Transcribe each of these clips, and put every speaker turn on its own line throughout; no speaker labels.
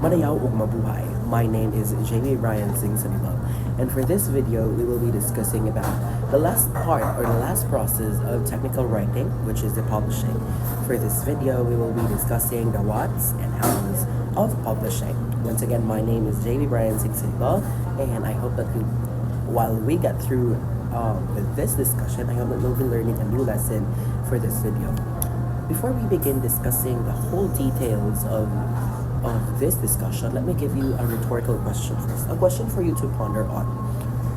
Madayaw ug mabuhay. My name is Jamie Brian Singh-Sanibal, and for this video, we will be discussing about the last part or the last process of technical writing, which is the publishing. For this video, we will be discussing the whats and hows of publishing. Once again, my name is Jamie Brian Singh-Sanibal, and I hope that while we get through with this discussion, I hope that we'll be learning a new lesson for this video. Before we begin discussing the whole details of this discussion, let me give you a rhetorical question first. A question for you to ponder on.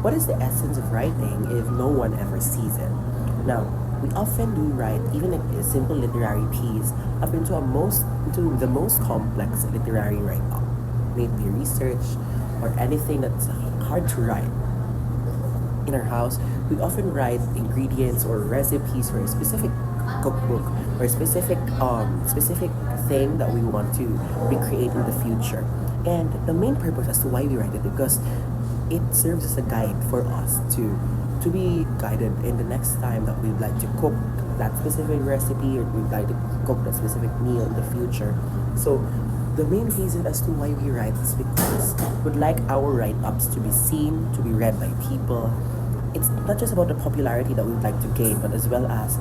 What is the essence of writing if no one ever sees it? Now, we often do write even a simple literary piece up into the most complex literary write-up, maybe research or anything that's hard to write. In our house, we often write ingredients or recipes for a specific cookbook or a specific thing that we want to recreate in the future. And the main purpose as to why we write it, because it serves as a guide for us to be guided in the next time that we'd like to cook that specific recipe, or we'd like to cook that specific meal in the future. So the main reason as to why we write is because we'd like our write-ups to be seen, to be read by people. It's not just about the popularity that we'd like to gain, but as well as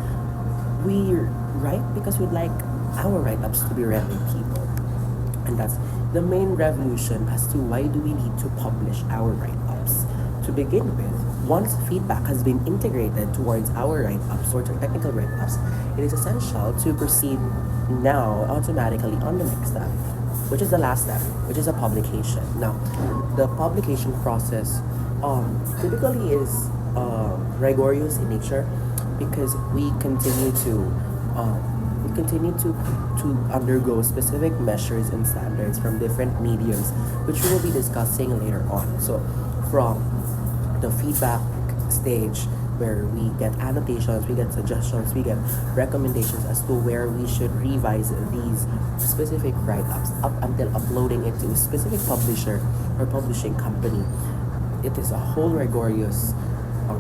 we write because we'd like our write-ups to be read by people. And that's the main revolution as to why do we need to publish our write-ups. To begin with, once feedback has been integrated towards our write-ups or technical write-ups, it is essential to proceed now automatically on the next step, which is the last step, which is a publication. Now, the publication process typically is rigorous in nature because we continue to undergo specific measures and standards from different mediums, which we will be discussing later on. So from the feedback stage, where we get annotations, we get suggestions, we get recommendations as to where we should revise these specific write-ups up until uploading it to a specific publisher or publishing company. It is a whole rigorous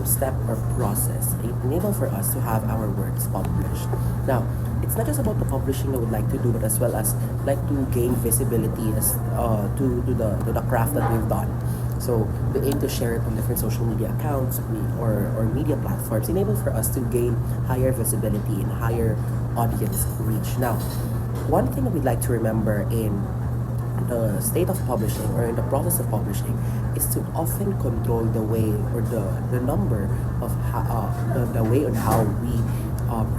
step or process enable for us to have our works published. Now, it's not just about the publishing that we'd like to do, but as well as like to gain visibility as to the craft that we've done. So we aim to share it on different social media accounts or media platforms, enable for us to gain higher visibility and higher audience reach. Now, one thing that we'd like to remember in the state of publishing or in the process of publishing is to often control the way or the number of the way on how we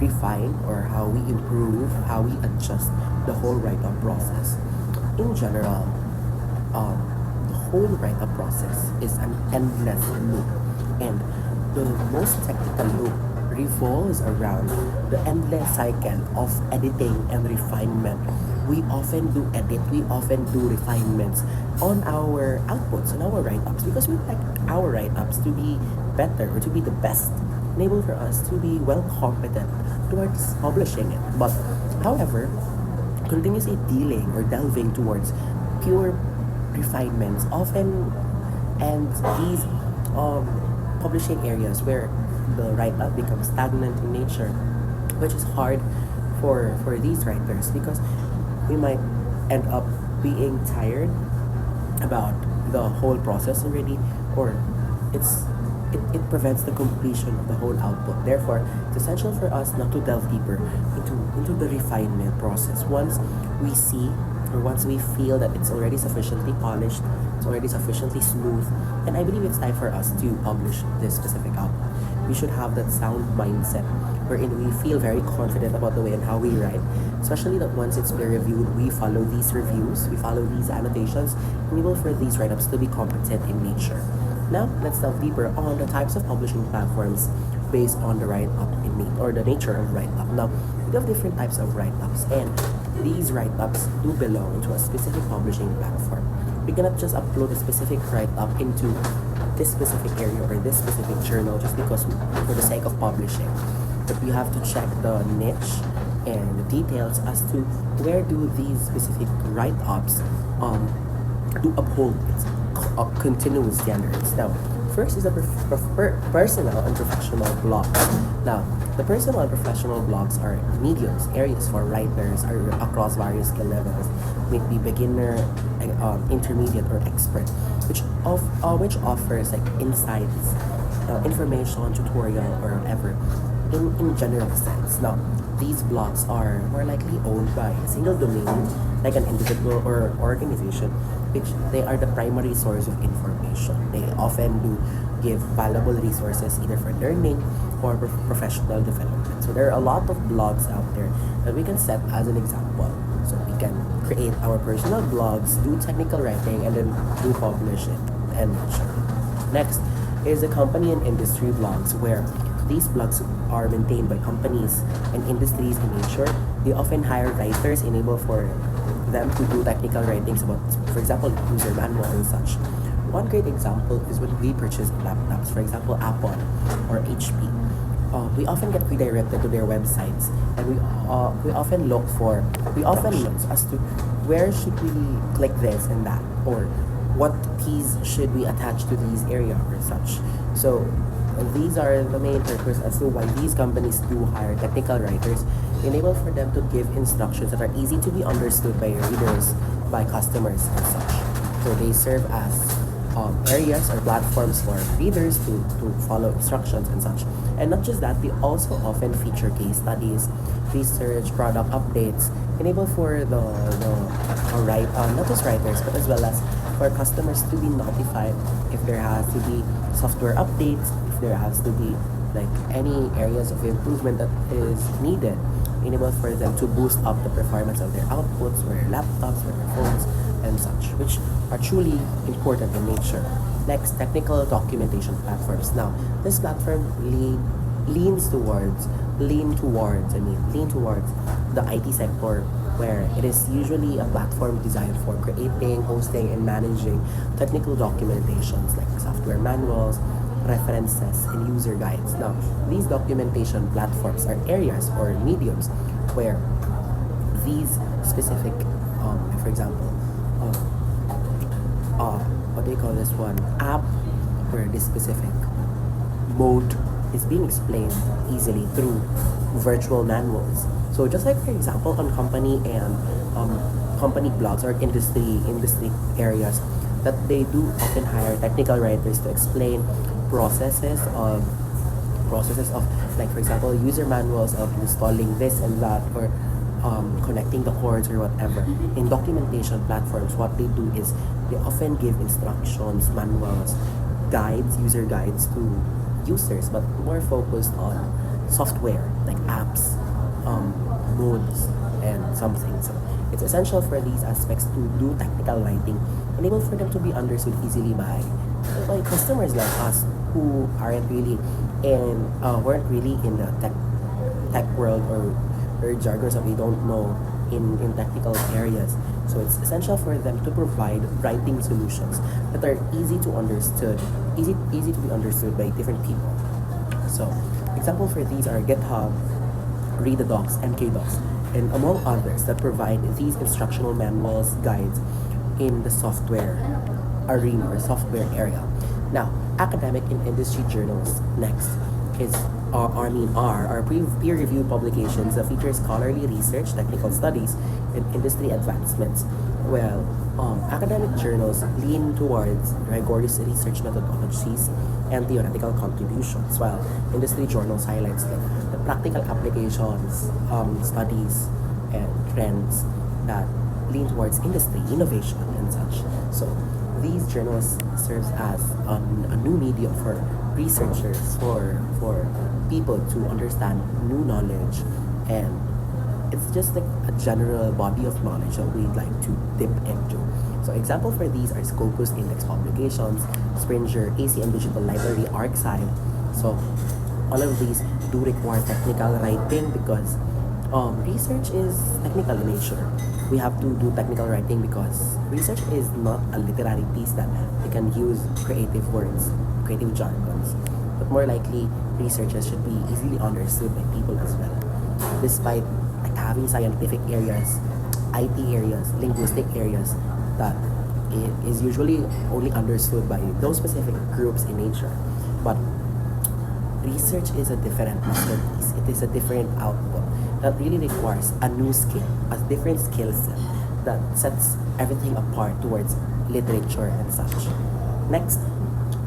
refine or how we improve, how we adjust the whole write-up process. In general, the whole write-up process is an endless loop, and the most technical loop revolves around the endless cycle of editing and refinement. We often do edit, we often do refinements on our outputs, on our write-ups, because we like our write-ups to be better or to be the best, enable for us to be well competent towards publishing it. But however, continuously dealing or delving towards pure refinements often ends these publishing areas where the write-up becomes stagnant in nature, which is hard for these writers because we might end up being tired about the whole process already, or it prevents the completion of the whole output. Therefore, it's essential for us not to delve deeper into the refinement process. Once we see or once we feel that it's already sufficiently polished, it's already sufficiently smooth, and I believe it's time for us to publish this specific output. We should have that sound mindset wherein we feel very confident about the way and how we write, especially that once it's been reviewed, we follow these reviews, we follow these annotations, enable for these write-ups to be competent in nature. Now, let's delve deeper on the types of publishing platforms based on the write-up or the nature of write-up. Now, we have different types of write-ups, and these write-ups do belong to a specific publishing platform. We cannot just upload a specific write-up into this specific area or this specific journal just because for the sake of publishing. But we have to check the niche and the details as to where do these specific write-ups do uphold continuous standards. Now, first is the personal and professional blogs. Now, the personal and professional blogs are mediums, areas for writers across various skill levels, may it be beginner, intermediate or expert, which offers like insights, information, tutorial, or whatever in general sense. Now, these blogs are more likely owned by a single domain, like an individual or organization, which they are the primary source of information. They often do give valuable resources either for learning or professional development. So there are a lot of blogs out there that we can set as an example. So we can create our personal blogs, do technical writing, and then do publish it and share it. Next is the company and industry blogs, where these blogs are maintained by companies and industries in nature. They often hire writers, enable for them to do technical writings about, for example, user manual and such. One great example is when we purchase laptops, for example, Apple or HP. We often get redirected to their websites, and we often look as to where should we click this and that, or what keys should we attach to these areas or such. So these are the main purpose as to why these companies do hire technical writers, enable for them to give instructions that are easy to be understood by readers, by customers and such. So they serve as areas or platforms for readers to follow instructions and such. And not just that, they also often feature case studies, research, product updates, enable for not just writers but as well as for customers to be notified if there has to be software updates, if there has to be like any areas of improvement that is needed, enable for them to boost up the performance of their outputs or their laptops or their phones and such, which are truly important in nature. Next, technical documentation platforms. Now, this platform leans towards the IT sector, where it is usually a platform designed for creating, hosting, and managing technical documentations like software manuals, references, and user guides. Now, these documentation platforms are areas or mediums where these specific, for example, what do you call this one? App where this specific mode is being explained easily through virtual manuals. So just like for example on company and company blogs or industry areas, that they do often hire technical writers to explain processes of like for example user manuals of installing this and that, or connecting the cords or whatever. In documentation platforms, what they do is they often give instructions, manuals, guides, user guides to users, but more focused on software like apps, modes, and something. So it's essential for these aspects to do technical writing, enable for them to be understood easily by customers like us who weren't really in the tech world, or jargons that we don't know in technical areas. So it's essential for them to provide writing solutions that are easy to be understood by different people. So example for these are GitHub, Read the Docs, MKDocs, and among others that provide these instructional manuals, guides in the software arena or software area. Now, academic and industry journals next is are peer-reviewed publications that feature scholarly research, technical studies, and industry advancements. Well, academic journals lean towards rigorous research methodologies and theoretical contributions, while industry journals highlights the practical applications, studies, and trends that lean towards industry, innovation, and such. So these journals serves as a new medium for researchers, for people to understand new knowledge, and it's just like a general body of knowledge that we'd like to dip into. So example for these are Scopus Index publications, Springer, ACM Digital Library, Archive. So all of these do require technical writing because research is technical in nature. We have to do technical writing because research is not a literary piece that we can use creative words, creative jargons, but more likely researchers should be easily understood by people as well. Despite having scientific areas, IT areas, linguistic areas that it is usually only understood by those specific groups in nature. But research is a different masterpiece. It is a different output that really requires a new skill, a different skill set that sets everything apart towards literature and such. Next,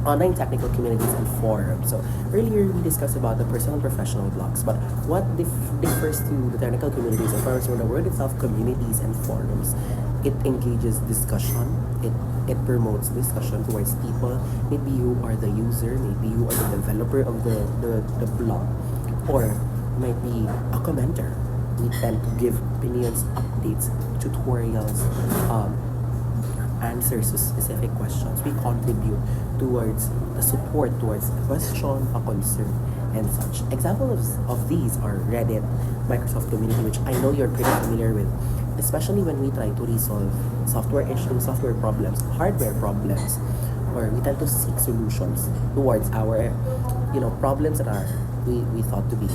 online technical communities and forums. So earlier we discussed about the personal and professional blogs, but what differs to the technical communities and forums, or the word itself, communities and forums? It engages discussion. It promotes discussion towards people. Maybe you are the user, maybe you are the developer of the blog, or might be a commenter. We tend to give opinions, updates, tutorials, answers to specific questions. We contribute towards the support towards a question, a concern, and such. Examples of these are Reddit, Microsoft Community, which I know you're pretty familiar with, especially when we try to resolve software issues, software problems, hardware problems, or we tend to seek solutions towards our, problems that are we thought to be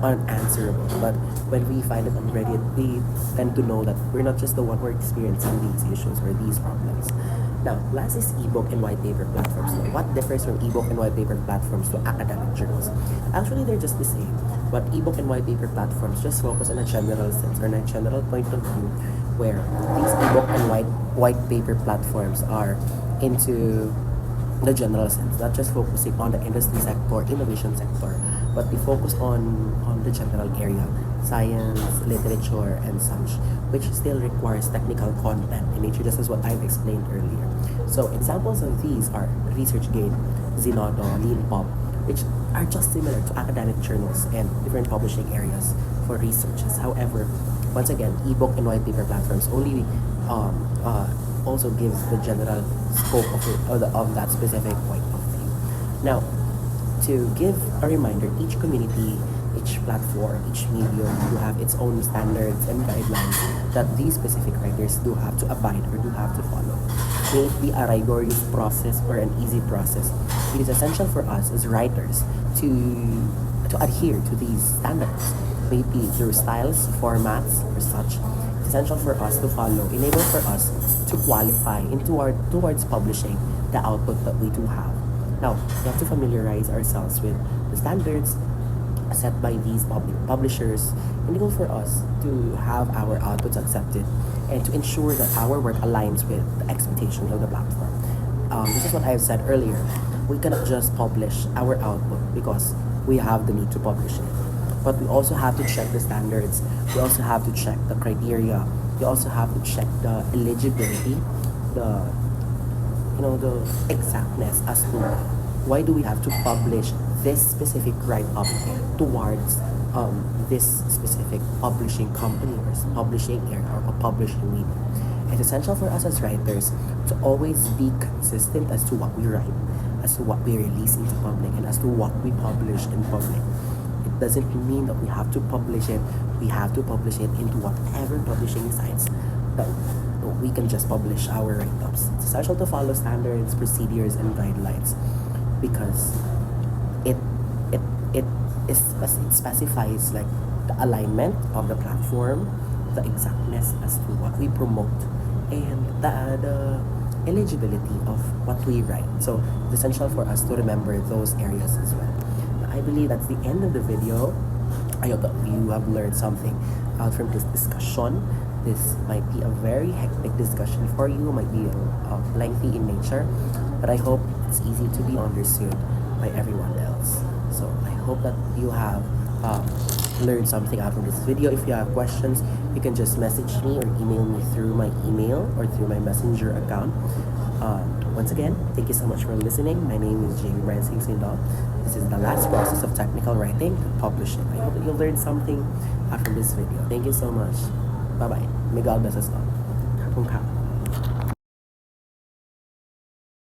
unanswerable. But when we find it on Reddit, we tend to know that we're not just the one who are experiencing these issues or these problems. Now, last is ebook and white paper platforms. Now, what differs from ebook and white paper platforms to academic journals? Actually, they're just the same. But ebook and white paper platforms just focus on a general sense or on a general point of view, where these ebook and white paper platforms are into the general sense, not just focusing on the industry sector, innovation sector, but they focus on the general area, science, literature, and such, which still requires technical content in nature, just as what I've explained earlier. So examples of these are ResearchGate, Zenodo, LeanPub, which are just similar to academic journals and different publishing areas for researches. However, once again, ebook and white paper platforms only also gives the general scope of that specific point of view. Now, to give a reminder, each community, each platform, each medium do have its own standards and guidelines that these specific writers do have to abide or do have to follow. May it be a rigorous process or an easy process, it is essential for us as writers to adhere to these standards. May it be through styles, formats, or such. It's essential for us to follow, enable for us to qualify towards publishing the output that we do have. Now, we have to familiarize ourselves with the standards set by these publishers, enable for us to have our outputs accepted and to ensure that our work aligns with the expectations of the platform. This is what I have said earlier. We cannot just publish our output because we have the need to publish it. But we also have to check the standards. We also have to check the criteria. We also have to check the eligibility, the exactness as to why do we have to publish this specific write-up towards this specific publishing company or publishing area or publishing medium. It's essential for us as writers to always be consistent as to what we write, as to what we release into public, and as to what we publish in public. It doesn't mean that we have to publish it. We have to publish it into whatever publishing sites that we can just publish our write-ups. It's essential to follow standards, procedures, and guidelines because it specifies like the alignment of the platform, the exactness as to what we promote, and the eligibility of what we write. So it's essential for us to remember those areas as well. I believe that's the end of the video. I hope that you have learned something out from this discussion. This might be a very hectic discussion for you, might be lengthy in nature, but I hope it's easy to be understood by everyone else. So I hope that you have learned something out from this video. If you have questions, you can just message me or email me through my email or through my messenger account. Once again, thank you so much for listening. My name is Jamie Brian Singh-Sindal. This is the last process of technical writing to publishing. I hope that you learned something out from this video. Thank you so much. Bye-bye. May God bless us all.